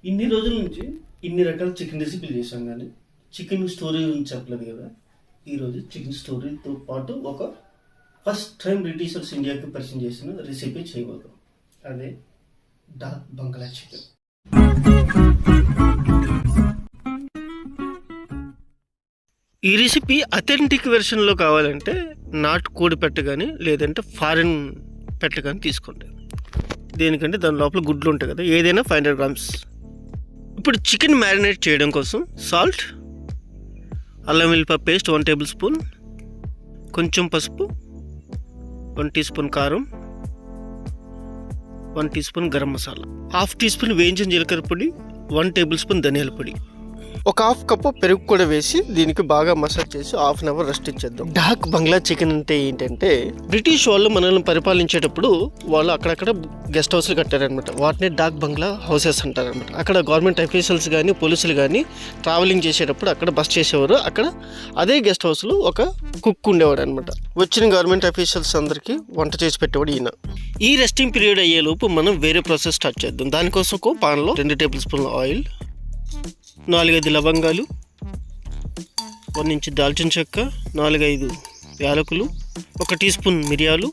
ఇన్ని రోజుల నుంచి ఇన్ని రకాల చికెన్ రెసిపీలు చేశాం, కానీ చికెన్ స్టోరీ గురించి చెప్పలేదు కదా. ఈరోజు చికెన్ స్టోరీతో పాటు ఒక ఫస్ట్ టైం బ్రిటిషర్స్ ఇండియాకి పరిచయం చేసిన రెసిపీ చేయబోతాం. అదే డాక్ బంగ్లా చికెన్. ఈ రెసిపీ అథెంటిక్ వెర్షన్లో కావాలంటే నాటు కోడి పెట్ట కానీ లేదంటే ఫారిన్ పెట్ట కానీ తీసుకోండి. దేనికంటే దాని లోపల గుడ్లు ఉంటాయి కదా, ఏదైనా 500 grams. ఇప్పుడు చికెన్ మ్యారినేట్ చేయడం కోసం సాల్ట్, అల్లం వెల్లిపాయ పేస్ట్ 1 tablespoon, కొంచెం పసుపు, 1 teaspoon కారం, 1 teaspoon గరం మసాలా, 1/2 teaspoon వేయించిన జీలకర్ర పొడి, 1 tablespoon ధనియాల పొడి, ఒక 1/2 కప్పు పెరుగు కూడా వేసి దీనికి బాగా మసాజ్ చేసి 1/2 hour రెస్ట్ ఇచ్చేద్దాం. డాక్ బంగ్లా చికెన్ అంటే ఏంటంటే, బ్రిటిష్ వాళ్ళు మనల్ని పరిపాలించేటప్పుడు వాళ్ళు అక్కడక్కడ గెస్ట్ హౌస్లు కట్టారనమాట. వాటిని డాక్ బంగ్లా హౌసెస్ అంటారనమాట. అక్కడ గవర్నమెంట్ అఫీషియల్స్ కానీ పోలీసులు కానీ ట్రావెలింగ్ చేసేటప్పుడు అక్కడ బస్ చేసేవారు. అక్కడ అదే గెస్ట్ హౌస్లో ఒక కుక్ ఉండేవాడు అనమాట. వచ్చిన గవర్నమెంట్ అఫీషియల్స్ అందరికీ వంట చేసి పెట్టేవాడు ఈయన. ఈ రెస్టింగ్ పీరియడ్ అయ్యేలోపు మనం వేరే ప్రాసెస్ స్టార్ట్ చేద్దాం. దానికోసం ఒక పాన్లో 2 tablespoon ఆయిల్, 4-5 లవంగాలు, 1 ఇంచ్ దాల్చిన చెక్క, 4-5 యాలకులు, 1 teaspoon మిరియాలు,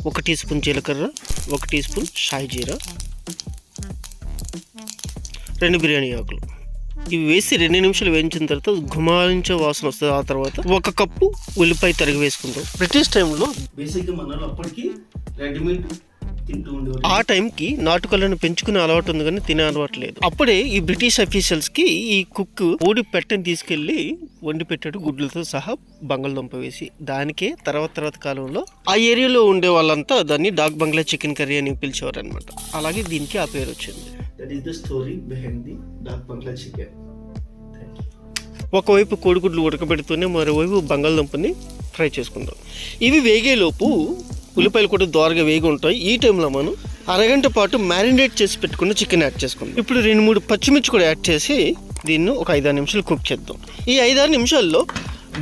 1 teaspoon జీలకర్ర, 1 teaspoon షాయి జీరా, 2 బిర్యానీ ఆకులు. ఇవి వేసి 2 నిమిషాలు వేయించిన తర్వాత గుమాలించే వాసన వస్తుంది. ఆ తర్వాత 1 కప్పు ఉల్లిపాయ తరిగి వేసుకుంటాం. బ్రిటిష్ టైంలో బేసిక్గా మనలో అప్పటికి రెడీమేడ్ తింటూ ఉండేవారు. ఆ టైంకి నాటుకోళ్ళను పెంచుకునే అలవాటు ఉంది కానీ తినే అలవాటు లేదు. అప్పుడే ఈ బ్రిటిష్ అఫీషియల్స్కి ఈ కుక్ ఓడి పెట్టని తీసుకెళ్లి వండి పెట్టాడు, గుడ్లతో సహా బంగాళదుంప వేసి. దానికే తర్వాత కాలంలో ఆ ఏరియాలో ఉండే వాళ్ళంతా దాన్ని డాక్ బంగ్లా చికెన్ కర్రీ అని పిలిచేవారు అనమాట. అలాగే దీనికి ఆ పేరు వచ్చింది. That is the story behind the dak bungalow chicken. ఒకవైపు కోడిగుడ్లు ఉడకబెడుతూనే మరోవైపు బంగాళదుంపని ఫ్రై చేసుకుందాం. ఇవి వేగేలోపు ఉల్లిపాయలు కూడా దోరగా వేగి ఉంటాయి. ఈ టైంలో మనం అరగంట పాటు మ్యారినేట్ చేసి పెట్టుకున్న చికెన్ యాడ్ చేసుకుందాం. ఇప్పుడు 2-3 పచ్చిమిర్చి కూడా యాడ్ చేసి దీన్ని ఒక 5-6 నిమిషాలు కుక్ చేద్దాం. ఈ 5-6 నిమిషాల్లో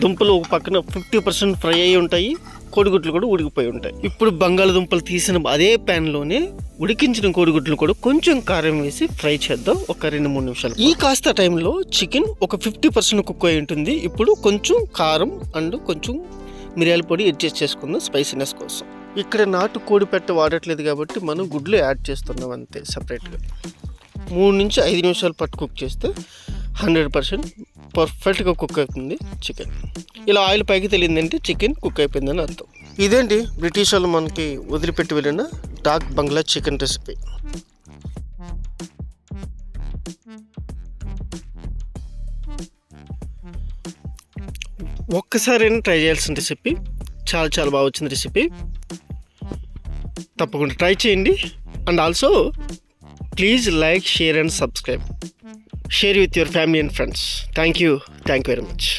దుంపలు ఒక పక్కన 50% ఫ్రై అయ్యి ఉంటాయి, కోడిగుడ్లు కూడా ఉడికిపోయి ఉంటాయి. ఇప్పుడు బంగాళదుంపలు తీసిన అదే ప్యాన్లోనే ఉడికించిన కోడిగుడ్లు కూడా కొంచెం కారం వేసి ఫ్రై చేద్దాం ఒక 2-3 నిమిషాలు. ఈ కాస్త టైంలో చికెన్ ఒక 50% కుక్ అయి ఉంటుంది. ఇప్పుడు కొంచెం కారం అండ్ కొంచెం మిరియాల పొడి అడ్జస్ట్ చేసుకుందాం స్పైసీనెస్ కోసం. ఇక్కడ నాటు కోడి పెట్ట వాడట్లేదు కాబట్టి మనం గుడ్లు యాడ్ చేస్తున్నాం అంతే సపరేట్గా. 3-5 నిమిషాలు పట్టు కుక్ చేస్తే 100% పర్ఫెక్ట్గా కుక్ అవుతుంది చికెన్. ఇలా ఆయిల్ పైకి తెలియదంటే చికెన్ కుక్ అయిపోయిందని అర్థం. ఇదేంటి బ్రిటిష్ వాళ్ళు మనకి వదిలిపెట్టి వెళ్ళిన డాక్ బంగ్లా చికెన్ రెసిపీ. ఒక్కసారైనా ట్రై చేయాల్సిన రెసిపీ. చాలా బాగా వచ్చింది రెసిపీ. తప్పకుండా ట్రై చేయండి. And also please like, share and subscribe. Share with your family and friends. Thank you very much.